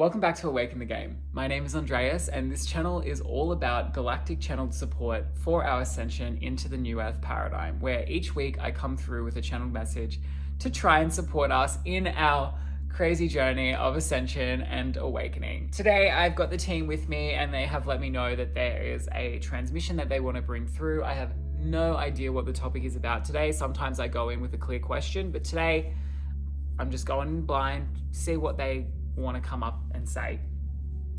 Welcome back to Awaken the Game. My name is Andreas, and this channel is all about galactic channeled support for our ascension into the new Earth paradigm, where each week I come through with a channeled message to try and support us in our crazy journey of ascension and awakening. Today I've got the team with me, and they have let me know that there is a transmission that they want to bring through. I have no idea what the topic is about today. Sometimes I go in with a clear question, but today I'm just going blind, see what they want to come up and say.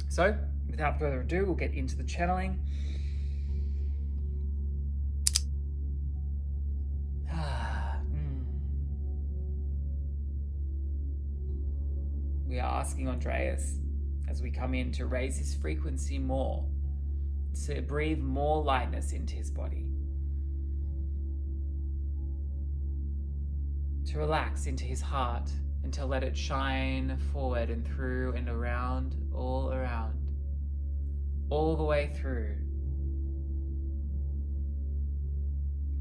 So, without further ado, we'll get into the channeling. We are asking Andreas, as we come in, to raise his frequency more, to breathe more lightness into his body, to relax into his heart, and to let it shine forward and through and around, all the way through.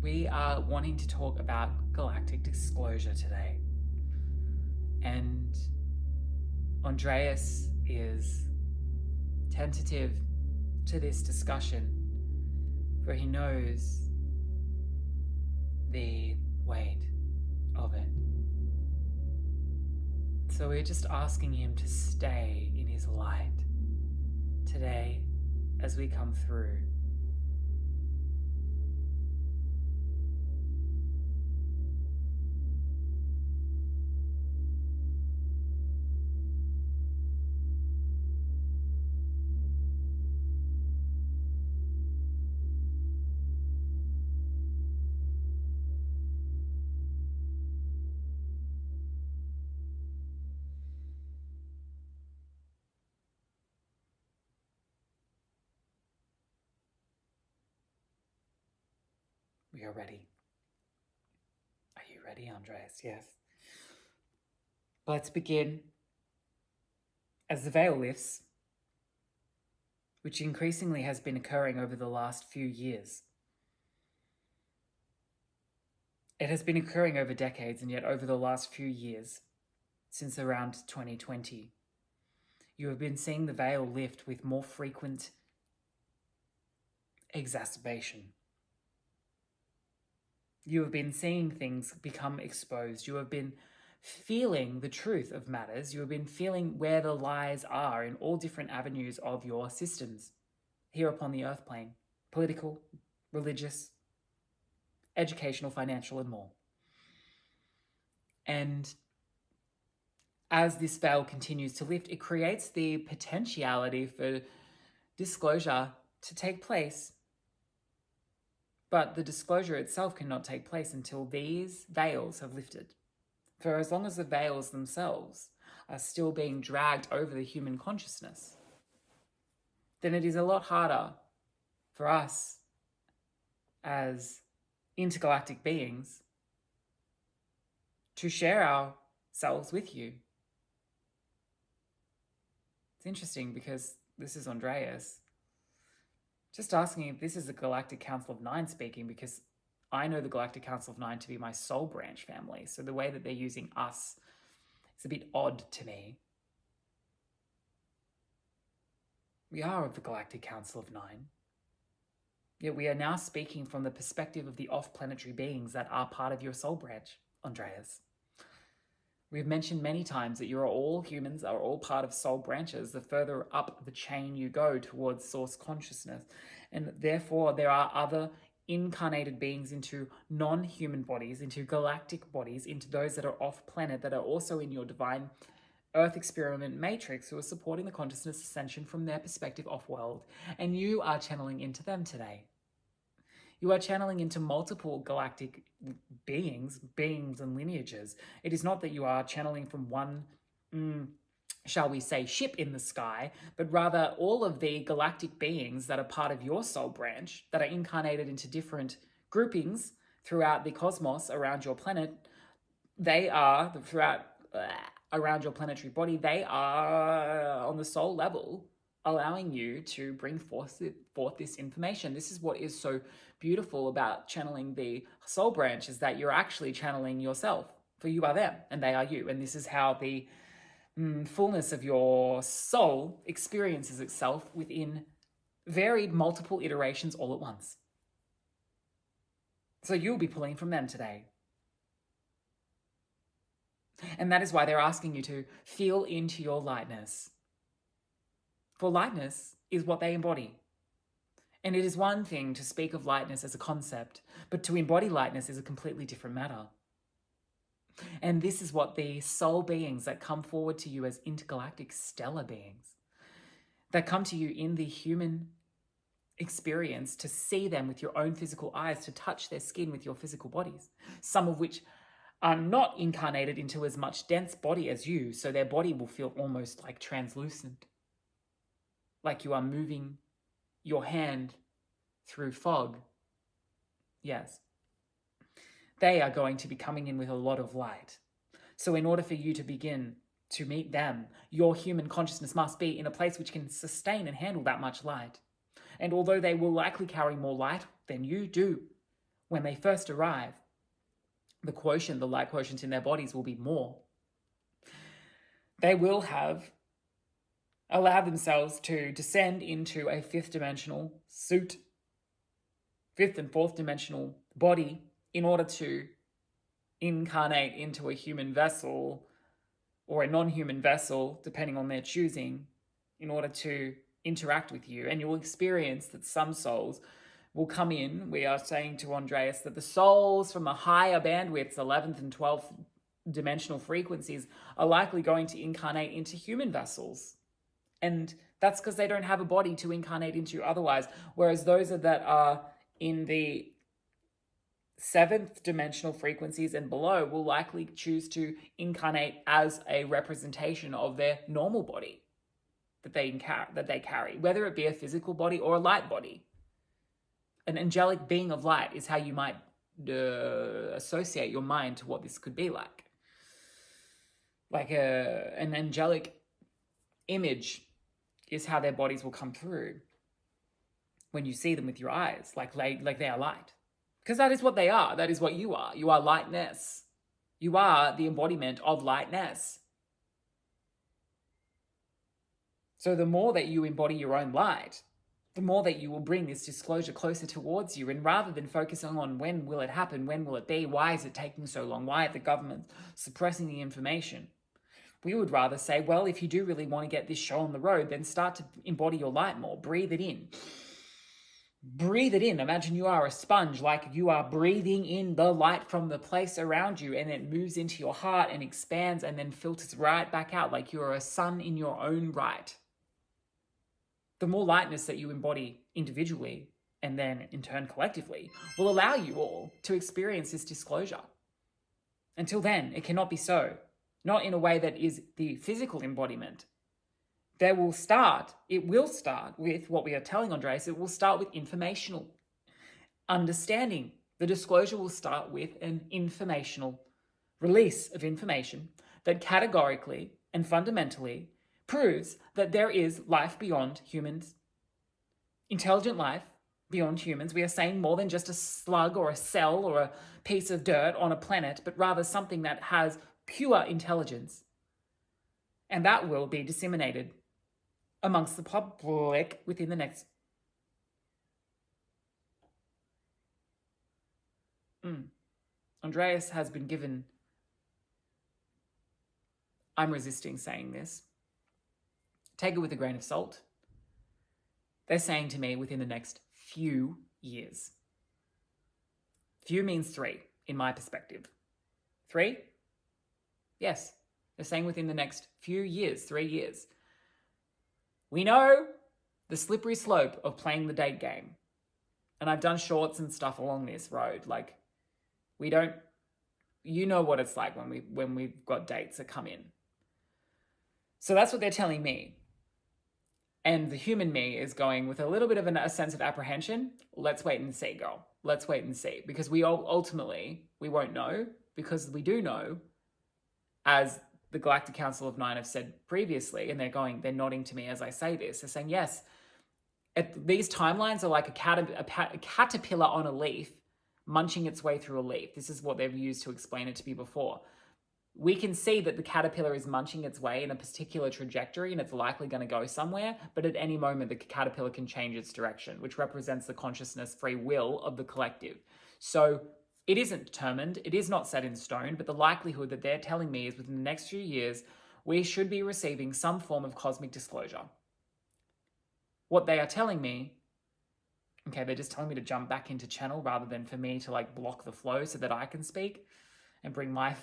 We are wanting to talk about galactic disclosure today. And Andreas is tentative to this discussion, for he knows the weight of it. So we're just asking him to stay in his light today as we come through. We are ready. Are you ready, Andreas? Yes. Let's begin. As the veil lifts, which increasingly has been occurring over the last few years. It has been occurring over decades, and yet over the last few years, since around 2020, you have been seeing the veil lift with more frequent exacerbation. You have been seeing things become exposed. You have been feeling the truth of matters. You have been feeling where the lies are in all different avenues of your systems here upon the earth plane: political, religious, educational, financial, and more. And as this veil continues to lift, it creates the potentiality for disclosure to take place. But the disclosure itself cannot take place until these veils have lifted. For as long as the veils themselves are still being dragged over the human consciousness, then it is a lot harder for us as intergalactic beings to share ourselves with you. It's interesting because this is Andreas. Just asking if this is the Galactic Council of Nine speaking, because I know the Galactic Council of Nine to be my soul branch family. So the way that they're using us is a bit odd to me. We are of the Galactic Council of Nine. Yet we are now speaking from the perspective of the off-planetary beings that are part of your soul branch, Andreas. We've mentioned many times that humans are all part of soul branches. The further up the chain you go towards source consciousness. And therefore there are other incarnated beings into non-human bodies, into galactic bodies, into those that are off planet, that are also in your divine earth experiment matrix, who are supporting the consciousness ascension from their perspective off-world. And you are channeling into them today. You are channeling into multiple galactic beings and lineages. It is not that you are channeling from one, shall we say, ship in the sky, but rather all of the galactic beings that are part of your soul branch, that are incarnated into different groupings throughout the cosmos around your planet. They are, around your planetary body, they are on the soul level allowing you to bring forth this information. This is what is so beautiful about channeling the soul branch, is that you're actually channeling yourself, for you are them and they are you. And this is how the fullness of your soul experiences itself within varied multiple iterations all at once. So you'll be pulling from them today. And that is why they're asking you to feel into your lightness. For lightness is what they embody. And it is one thing to speak of lightness as a concept, but to embody lightness is a completely different matter. And this is what the soul beings that come forward to you as intergalactic stellar beings, that come to you in the human experience, to see them with your own physical eyes, to touch their skin with your physical bodies, some of which are not incarnated into as much dense body as you, so their body will feel almost like translucent, like you are moving your hand through fog. Yes. They are going to be coming in with a lot of light. So in order for you to begin to meet them, your human consciousness must be in a place which can sustain and handle that much light. And although they will likely carry more light than you do when they first arrive, the light quotient in their bodies will be more. They will have allowed themselves to descend into a fifth dimensional suit, fifth and fourth dimensional body, in order to incarnate into a human vessel or a non-human vessel, depending on their choosing, in order to interact with you. And you will experience that some souls will come in. We are saying to Andreas that the souls from the higher bandwidths, 11th and 12th dimensional frequencies, are likely going to incarnate into human vessels. And that's because they don't have a body to incarnate into otherwise. Whereas those that are in the 7th dimensional frequencies and below will likely choose to incarnate as a representation of their normal body that they carry, whether it be a physical body or a light body. An angelic being of light is how you might associate your mind to what this could be like. Like an angelic image is how their bodies will come through when you see them with your eyes, like they are light. Because that is what they are. That is what you are. You are lightness. You are the embodiment of lightness. So the more that you embody your own light, the more that you will bring this disclosure closer towards you. And rather than focusing on when will it happen, when will it be, why is it taking so long, why are the government suppressing the information, we would rather say, well, if you do really want to get this show on the road, then start to embody your light more. Breathe it in. Breathe it in. Imagine you are a sponge, like you are breathing in the light from the place around you, and it moves into your heart and expands and then filters right back out like you're a sun in your own right. The more lightness that you embody individually and then in turn collectively will allow you all to experience this disclosure. Until then, it cannot be so. Not in a way that is the physical embodiment. It will start with what we are telling Andreas. It will start with informational understanding. The disclosure will start with an informational release of information that categorically and fundamentally proves that there is life beyond humans, intelligent life beyond humans. We are saying more than just a slug or a cell or a piece of dirt on a planet, but rather something that has pure intelligence. And that will be disseminated amongst the public within the next... Andreas has been given... I'm resisting saying this. Take it with a grain of salt. They're saying to me within the next few years. Few means 3, in my perspective. 3? Yes. They're saying within the next few years, 3 years. We know the slippery slope of playing the date game. And I've done shorts and stuff along this road. Like, we don't... You know what it's like when we've got dates that come in. So that's what they're telling me. And the human me is going with a little bit of a sense of apprehension. Let's wait and see, girl. Let's wait and see. Because we ultimately won't know. Because we do know, as the Galactic Council of Nine have said previously, and they're nodding to me as I say this. They're saying, yes, these timelines are like a caterpillar on a leaf munching its way through a leaf. This is what they've used to explain it to me before. we can see that the caterpillar is munching its way in a particular trajectory and it's likely going to go somewhere, but at any moment the caterpillar can change its direction, which represents the consciousness, free will of the collective. So it isn't determined, it is not set in stone, but the likelihood that they're telling me is within the next few years, we should be receiving some form of cosmic disclosure. What they are telling me, okay, they're just telling me to jump back into channel rather than for me to like block the flow so that I can speak and bring my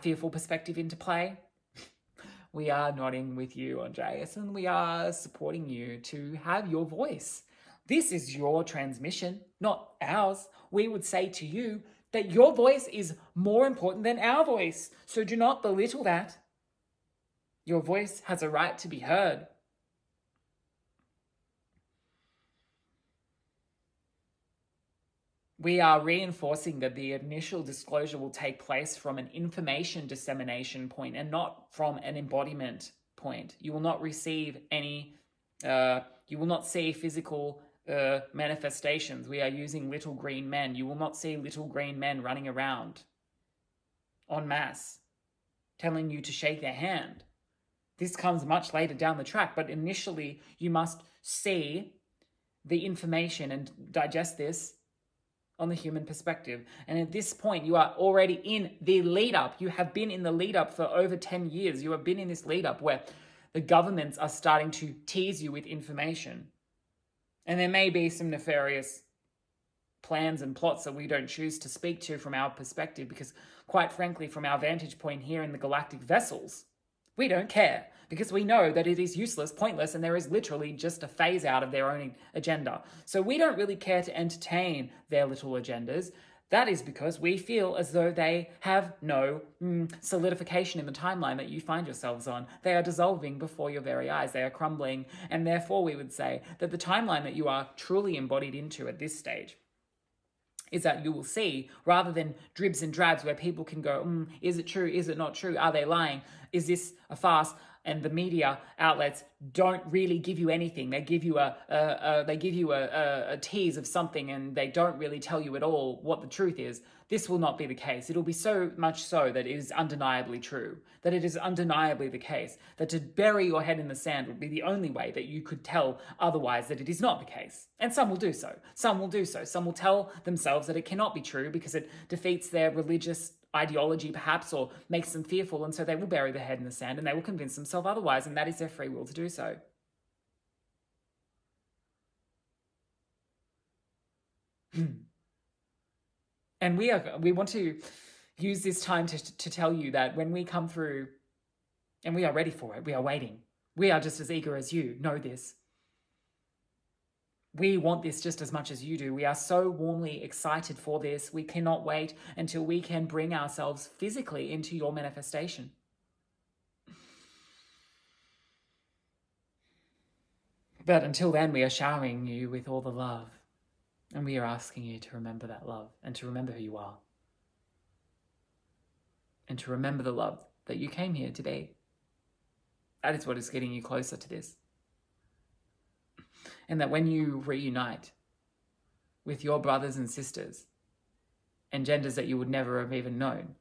fearful perspective into play. We are nodding with you, Andreas, and we are supporting you to have your voice. This is your transmission, not ours. We would say to you that your voice is more important than our voice, so do not belittle that. Your voice has a right to be heard. We are reinforcing that the initial disclosure will take place from an information dissemination point and not from an embodiment point. You will not receive any, you will not see physical manifestations. We are using little green men. You will not see little green men running around en masse, telling you to shake their hand. This comes much later down the track, but initially you must see the information and digest this on the human perspective. And at this point, you are already in the lead up. You have been in the lead up for over 10 years. You have been in this lead up where the governments are starting to tease you with information. And there may be some nefarious plans and plots that we don't choose to speak to from our perspective, because quite frankly, from our vantage point here in the galactic vessels, we don't care, because we know that it is useless, pointless, and there is literally just a phase out of their own agenda. So we don't really care to entertain their little agendas. That is because we feel as though they have no solidification in the timeline that you find yourselves on. They are dissolving before your very eyes. They are crumbling. And therefore, we would say that the timeline that you are truly embodied into at this stage is that you will see, rather than dribs and drabs where people can go, is it true? Is it not true? Are they lying? Is this a farce? And the media outlets don't really give you anything. They give you a tease of something, and they don't really tell you at all what the truth is. This will not be the case. It'll be so much so that it is undeniably true, that it is undeniably the case, that to bury your head in the sand would be the only way that you could tell otherwise that it is not the case. And some will do so. Some will do so. Some will tell themselves that it cannot be true because it defeats their religious ideology perhaps, or makes them fearful, and so they will bury their head in the sand and they will convince themselves otherwise, and that is their free will to do so. And we want to use this time to tell you that when we come through, and we are ready for it, we are waiting. We are just as eager as you. Know this. We want this just as much as you do. We are so warmly excited for this. We cannot wait until we can bring ourselves physically into your manifestation. But until then, we are showering you with all the love. And we are asking you to remember that love and to remember who you are. And to remember the love that you came here to be. That is what is getting you closer to this. And that when you reunite with your brothers and sisters and genders that you would never have even known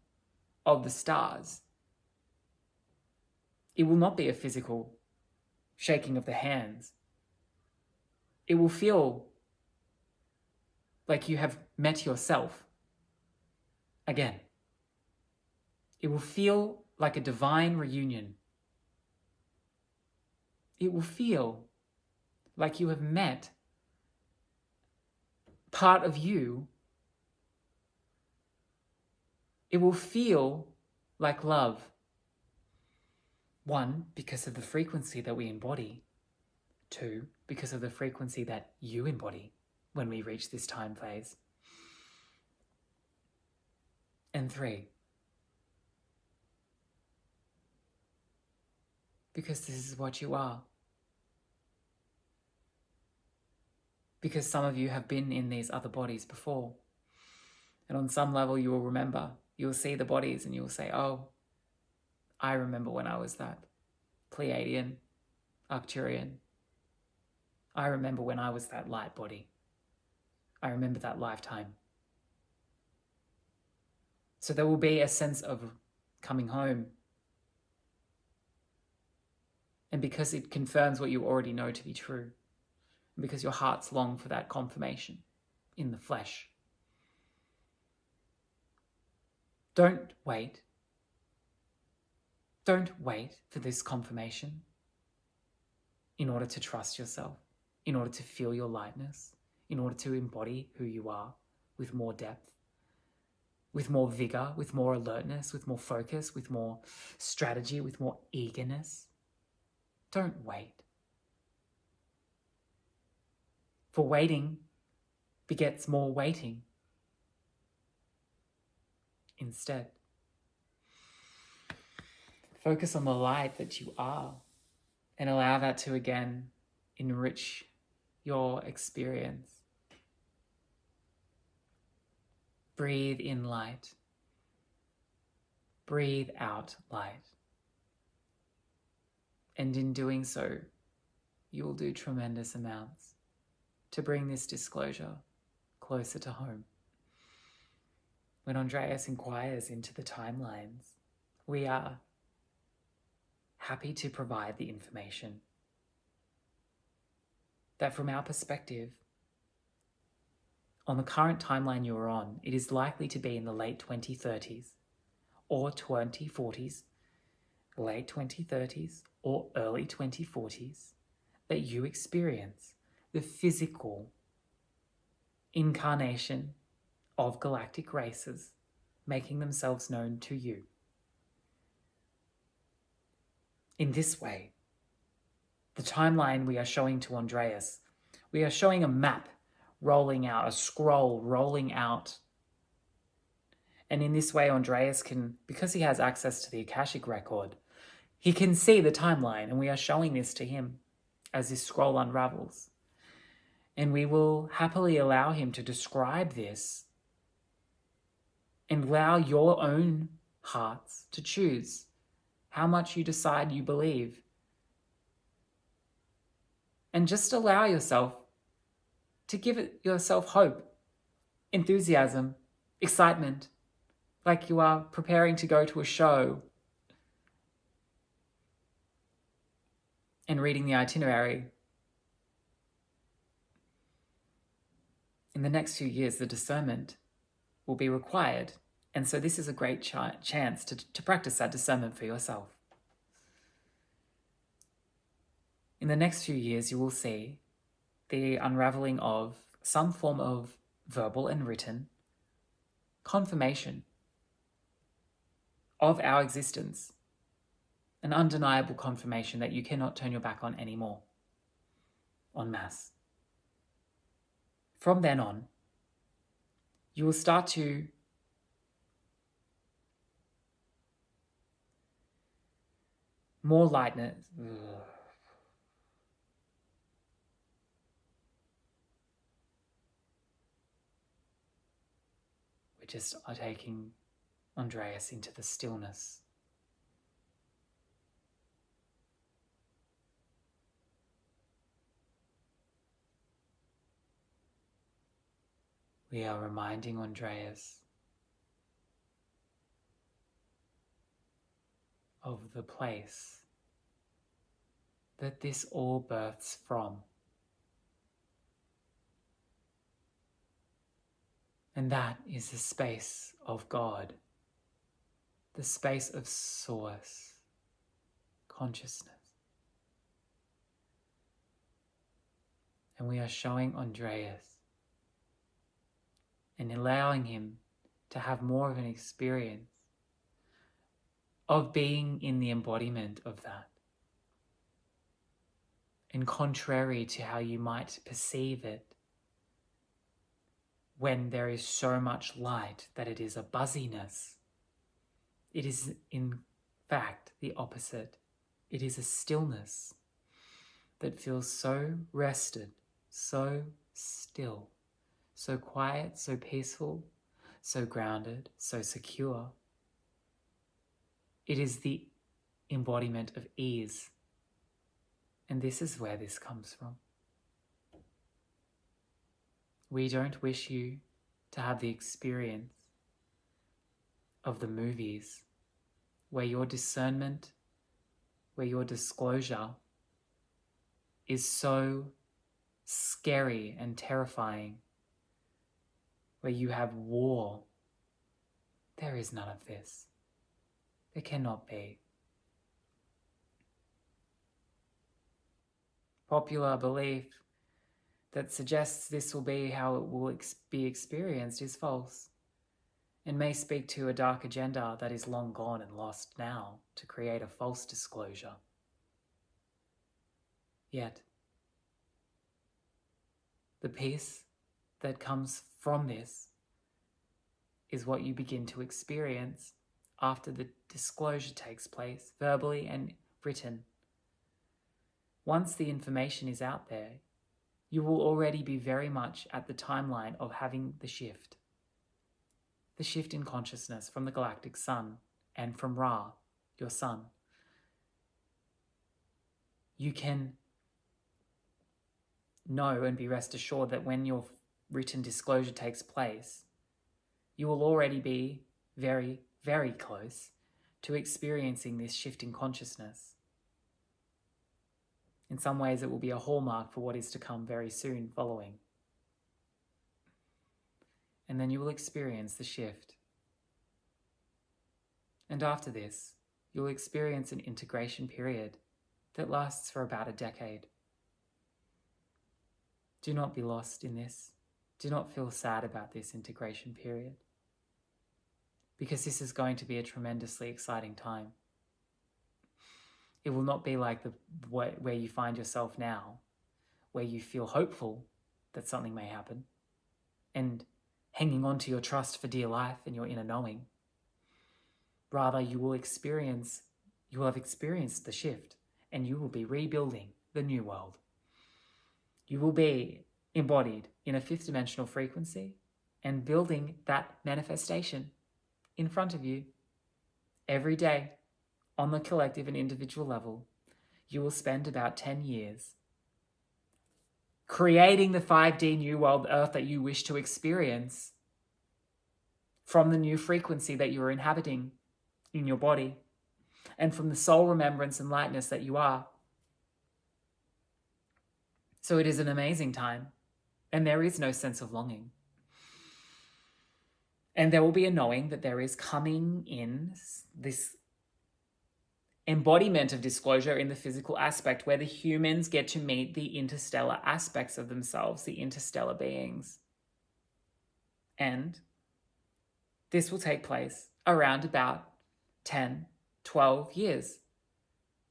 of the stars, it will not be a physical shaking of the hands. It will feel like you have met yourself again. It will feel like a divine reunion. It will feel like you have met part of you. It will feel like love. One, because of the frequency that we embody. Two, because of the frequency that you embody when we reach this time phase. And three, because this is what you are. Because some of you have been in these other bodies before. And on some level you will remember. You will see the bodies and you will say, oh, I remember when I was that Pleiadian, Arcturian. I remember when I was that light body. I remember that lifetime. So there will be a sense of coming home. And because it confirms what you already know to be true. And because your hearts long for that confirmation in the flesh. Don't wait. Don't wait for this confirmation in order to trust yourself, in order to feel your lightness, in order to embody who you are with more depth, with more vigor, with more alertness, with more focus, with more strategy, with more eagerness. Don't wait. For waiting begets more waiting. Instead, focus on the light that you are and allow that to again enrich your experience. Breathe in light. Breathe out light. And in doing so, you will do tremendous amounts to bring this disclosure closer to home. When Andreas inquires into the timelines, we are happy to provide the information that from our perspective, on the current timeline you are on, it is likely to be in the late 2030s or 2040s, late 2030s or early 2040s, that you experience the physical incarnation of galactic races making themselves known to you. In this way, the timeline we are showing to Andreas, we are showing a map rolling out, a scroll rolling out. And in this way, Andreas can, because he has access to the Akashic record, he can see the timeline, and we are showing this to him as this scroll unravels. And we will happily allow him to describe this and allow your own hearts to choose how much you decide you believe. And just allow yourself to give yourself hope, enthusiasm, excitement, like you are preparing to go to a show and reading the itinerary. In the next few years, the discernment will be required. And so this is a great chance to practice that discernment for yourself. In the next few years, you will see the unraveling of some form of verbal and written confirmation of our existence, an undeniable confirmation that you cannot turn your back on anymore, en masse. From then on, you will start to more lightness. We just are taking Andreas into the stillness. We are reminding Andreas of the place that this all births from. And that is the space of God, the space of source, consciousness. And we are showing Andreas and allowing him to have more of an experience of being in the embodiment of that. And contrary to how you might perceive it, when there is so much light that it is a buzziness, it is in fact the opposite. It is a stillness that feels so rested, so still, so quiet, so peaceful, so grounded, so secure. It is the embodiment of ease. And this is where this comes from. We don't wish you to have the experience of the movies where your discernment, where your disclosure is so scary and terrifying, where you have war. There is none of this. There cannot be. Popular belief that suggests this will be how it will be experienced is false, and may speak to a dark agenda that is long gone and lost now to create a false disclosure. Yet, the peace that comes from this is what you begin to experience after the disclosure takes place, verbally and written. Once the information is out there, you will already be very much at the timeline of having the shift in consciousness from the galactic sun and from Ra, your sun. You can know and be rest assured that when your written disclosure takes place, you will already be very, very close to experiencing this shift in consciousness. In some ways, it will be a hallmark for what is to come very soon following. And then you will experience the shift. And after this, you'll experience an integration period that lasts for about a decade. Do not be lost in this. Do not feel sad about this integration period, because this is going to be a tremendously exciting time. It will not be like where you find yourself now, where you feel hopeful that something may happen and hanging on to your trust for dear life and your inner knowing. Rather, you will have experienced the shift, and you will be rebuilding the new world. You will be embodied in a fifth dimensional frequency and building that manifestation in front of you every day. On the collective and individual level, you will spend about 10 years creating the 5D new world earth that you wish to experience from the new frequency that you are inhabiting in your body and from the soul remembrance and lightness that you are. So it is an amazing time, and there is no sense of longing. And there will be a knowing that there is coming in this embodiment of disclosure in the physical aspect, where the humans get to meet the interstellar aspects of themselves, the interstellar beings. And this will take place around about 10, 12 years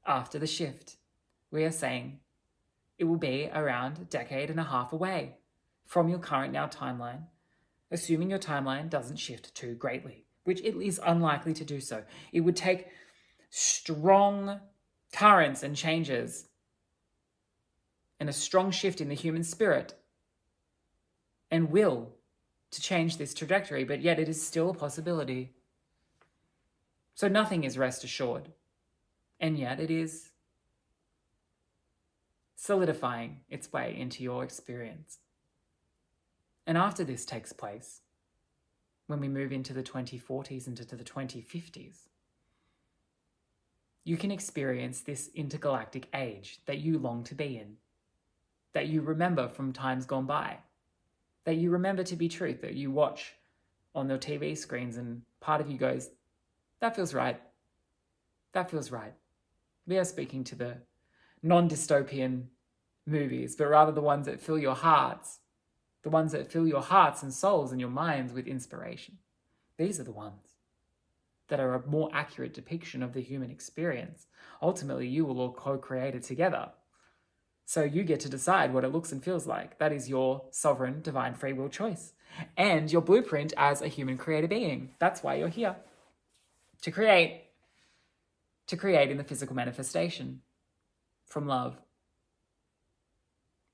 after the shift. We are saying it will be around a decade and a half away from your current now timeline, assuming your timeline doesn't shift too greatly, which it is unlikely to do so. It would take strong currents and changes and a strong shift in the human spirit and will to change this trajectory, but yet it is still a possibility. So nothing is rest assured, and yet it is solidifying its way into your experience. And after this takes place, when we move into the 2040s and into the 2050s, you can experience this intergalactic age that you long to be in, that you remember from times gone by, that you remember to be truth, that you watch on the TV screens and part of you goes, that feels right. That feels right. We are speaking to the non-dystopian movies, but rather the ones that fill your hearts, the ones that fill your hearts and souls and your minds with inspiration. These are the ones that are a more accurate depiction of the human experience. Ultimately, you will all co-create it together. So you get to decide what it looks and feels like. That is your sovereign, divine free will choice. And your blueprint as a human creator being. That's why you're here. To create in the physical manifestation from love.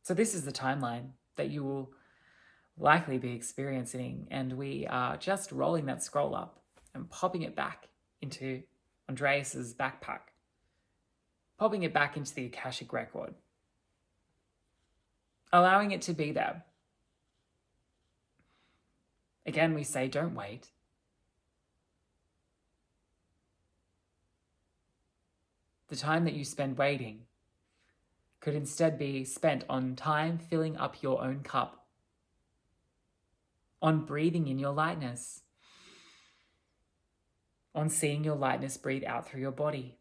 So this is the timeline that you will likely be experiencing, and we are just rolling that scroll up and popping it back into Andreas's backpack, popping it back into the Akashic record, allowing it to be there. Again, we say, don't wait. the time that you spend waiting could instead be spent on time filling up your own cup, on breathing in your lightness, on seeing your lightness breathe out through your body,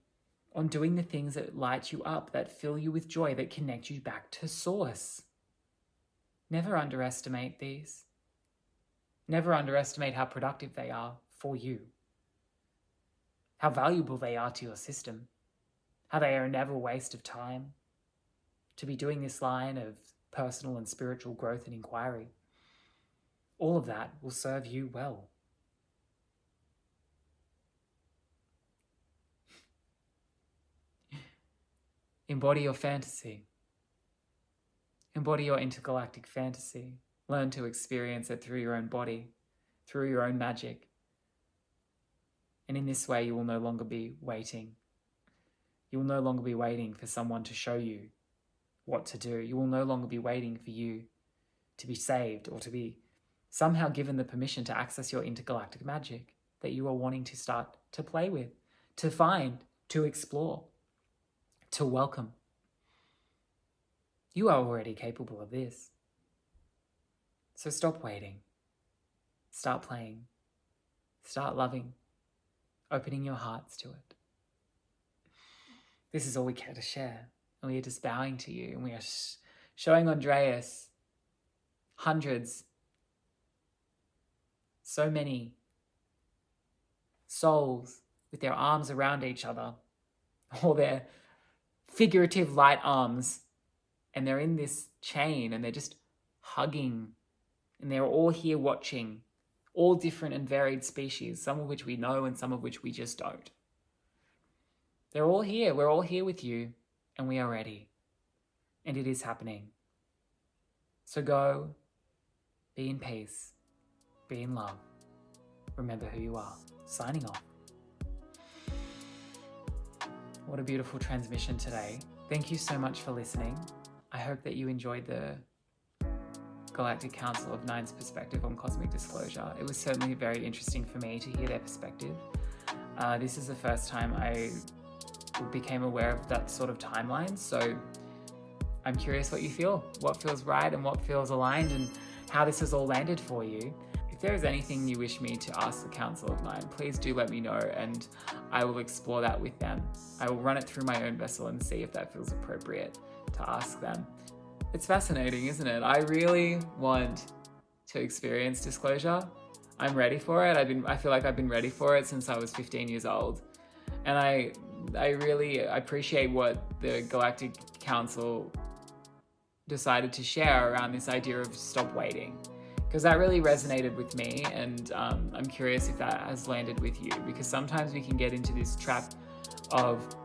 on doing the things that light you up, that fill you with joy, that connect you back to source. Never underestimate these. Never underestimate how productive they are for you, how valuable they are to your system, how they are never a waste of time to be doing this line of personal and spiritual growth and inquiry. All of that will serve you well. Embody your fantasy. Embody your intergalactic fantasy. Learn to experience it through your own body, through your own magic. And in this way, you will no longer be waiting. You will no longer be waiting for someone to show you what to do. You will no longer be waiting for you to be saved or to be somehow given the permission to access your intergalactic magic that you are wanting to start to play with, to find, to explore, to welcome. You are already capable of this. So stop waiting. Start playing. Start loving. Opening your hearts to it. This is all we care to share. And we are just bowing to you. And we are showing Andreas hundreds, so many souls with their arms around each other, or their figurative light arms, and they're in this chain and they're just hugging, and they're all here watching, all different and varied species, some of which we know and some of which we just don't. They're all here. We're all here with you, and we are ready. And it is happening. So go, be in peace, be in love. Remember who you are. Signing off. What a beautiful transmission today. Thank you so much for listening. I hope that you enjoyed the Galactic Council of Nine's perspective on cosmic disclosure. It was certainly very interesting for me to hear their perspective. This is the first time I became aware of that sort of timeline, so I'm curious what you feel, what feels right and what feels aligned, and how this has all landed for you. If there is anything you wish me to ask the Council of Nine, please do let me know, and I will explore that with them. I will run it through my own vessel and see if that feels appropriate to ask them. It's fascinating, isn't it? I really want to experience disclosure. I'm ready for it. I feel like I've been ready for it since I was 15 years old. And I really appreciate what the Galactic Council decided to share around this idea of stop waiting, because that really resonated with me, and I'm curious if that has landed with you, because sometimes we can get into this trap of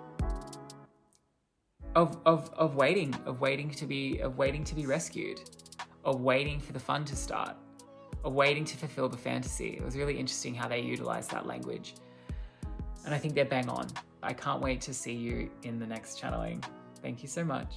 waiting to be rescued, of waiting for the fun to start, of waiting to fulfill the fantasy. It was really interesting how they utilized that language, and I think they're bang on. I can't wait to see you in the next channeling. Thank you so much.